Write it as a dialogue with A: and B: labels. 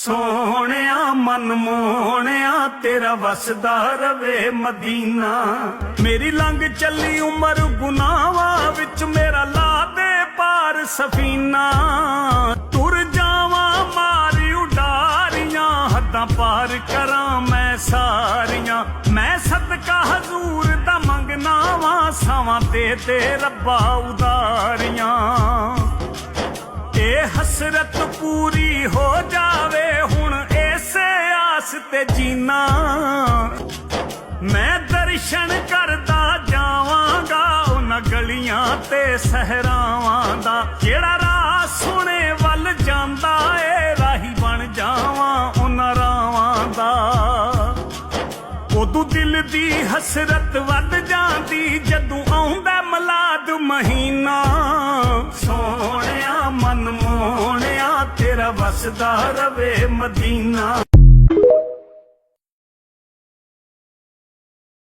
A: ਸੋਹਣਿਆ ਮਨ ਮੋਹਣਿਆ ਤੇਰਾ ਵਸਦਾ ਰਵੇ ਮਦੀਨਾ। ਮੇਰੀ ਲੰਘ ਚੱਲੀ ਉਮਰ ਗੁਨਾਹਾਂ ਵਿੱਚ ਮੇਰਾ ਲਾ ਦੇ ਪਾਰ ਸਫੀਨਾ। ਤੁਰ ਜਾਵਾਂ ਮਾਰੀ ਉਡਾਰੀਆਂ ਹੱਦਾਂ ਪਾਰ ਕਰਾਂ ਮੈਂ ਸਾਰੀਆਂ। ਮੈਂ ਸਦਕਾ ਹਜ਼ੂਰ ਦਾ ਮੰਗਨਾ ਵਾਂ ਸਾਵਾਂ ਤੇ ਰੱਬਾ ਉਦਾਰੀਆਂ। ਇਹ ਹਸਰਤ ਪੂਰੀ ਹੋ ਜਾਵੇ ਹੁਣ ਇਸੇ ਆਸ ਤੇ ਜੀਨਾ। ਮੈਂ ਦਰਸ਼ਨ ਕਰਦਾ ਜਾਵਾਂਗਾ ਉਹਨਾਂ ਗਲੀਆਂ ਤੇ ਸਹਰਾਵਾਂ ਦਾ। ਜਿਹੜਾ ਰਾਹ ਸੁਣੇ ਵੱਲ ਜਾਂਦਾ ਏ ਰਾਹੀ ਬਣ ਜਾਵਾਂ ਉਹਨਾਂ ਰਾਵਾਂ ਦਾ। ਉਦੋਂ ਦਿਲ ਦੀ ਹਸਰਤ ਵੱਧ ਜਾਂਦੀ ਜਦੋਂ ਆਉਂਦਾ ਮਲਾਦ ਮਹੀਨਾ। ਸੋਹਣਿਆ ਮਨ ਮੋਹਣਿਆ ਤੇਰਾ ਵਸਦਾ ਰਵੇ ਮਦੀਨਾ।